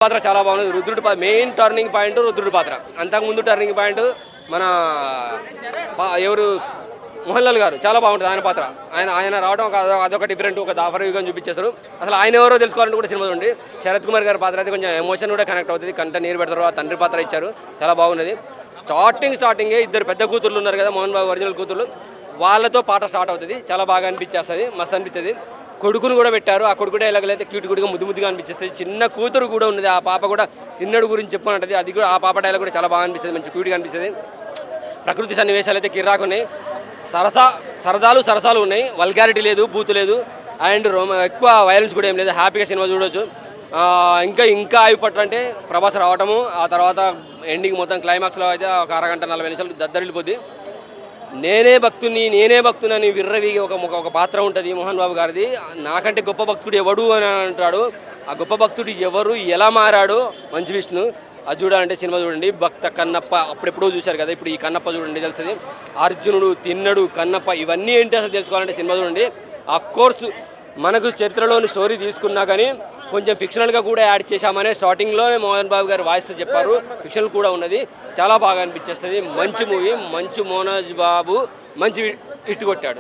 పాత్ర చాలా బాగుంది. రుద్రుడి మెయిన్ టర్నింగ్ పాయింట్ రుద్రుడి పాత్ర. అంతకుముందు టర్నింగ్ పాయింట్ మన ఎవరు మోహన్ లాల్ గారు చాలా బాగుంటుంది ఆయన పాత్ర. ఆయన రావడం అదొక డిఫరెంట్, ఒక దాఫర్ యుగం చూపించేస్తారు. అసలు ఆయన ఎవరో తెలుసుకోవాలంటే కూడా సినిమా ఉంది. శరత్ కుమార్ గారి పాత్ర అయితే కొంచెం ఎమోషన్ కూడా కనెక్ట్ అవుతుంది. కంట నీరు పెడతారు. ఆ తండ్రి పాత్ర ఇచ్చారు, చాలా బాగున్నది. స్టార్టింగే ఇద్దరు పెద్ద కూతుర్లు ఉన్నారు కదా, మోహన్ బాబు ఒరిజినల్ కూతుర్లు, వాళ్ళతో పాట స్టార్ట్ అవుతుంది. చాలా బాగా అనిపించేస్తుంది, మస్తు అనిపిస్తుంది. కొడుకును కూడా పెట్టారు. ఆ కొడుకు ఎలాగైతే క్యూట్ క్యూట్గా ముద్దుగా అనిపిస్తుంది. చిన్న కూతురు కూడా ఉన్నది, ఆ పాప కూడా తిన్నడు గురించి చెప్పుకున్నది. అది కూడా ఆ పాప డైలాగ్ కూడా చాలా బాగా అనిపిస్తుంది, మంచి క్యూట్గా అనిపిస్తుంది. ప్రకృతి సన్నివేశాలు అయితే కిర్రాకున్నాయి. సరసాలు ఉన్నాయి. వల్గారిటీ లేదు, బూతు లేదు, అండ్ ఎక్కువ వైలెన్స్ కూడా ఏం లేదు. హ్యాపీగా సినిమా చూడవచ్చు. ఇంకా అయిపోట్టు అంటే ప్రభాస్ రావటము, ఆ తర్వాత ఎండింగ్ మొత్తం క్లైమాక్స్లో అయితే ఒక అరగంట 40 నిమిషాలు దద్దరిల్లిపోద్ది. నేనే భక్తుని అని విర్రవీగి ఒక పాత్ర ఉంటుంది మోహన్ బాబు గారిది. నాకంటే గొప్ప భక్తుడు ఎవడు అని అంటాడు. ఆ గొప్ప భక్తుడు ఎవరు, ఎలా మారాడో మంచు విష్ణు. అది చూడాలంటే సినిమా చూడండి. భక్త కన్నప్ప అప్పుడెప్పుడో చూశారు కదా, ఇప్పుడు ఈ కన్నప్ప చూడండి, తెలుస్తుంది. అర్జునుడు, తిన్నడు, కన్నప్ప ఇవన్నీ ఏంటి అసలు తెలుసుకోవాలంటే సినిమా చూడండి. ఆఫ్ కోర్స్ మనకు చరిత్రలోని స్టోరీ తీసుకున్నా కానీ కొంచెం ఫిక్షనల్గా కూడా యాడ్ చేశామనే స్టార్టింగ్లో మోహన్ బాబు గారు వాయిస్ చెప్పారు. ఫిక్షనల్ కూడా ఉన్నది, చాలా బాగా అనిపించేస్తుంది. మంచి మూవీ, మంచి మోనోజ్ బాబు మంచి ఇట్టు కొట్టాడు.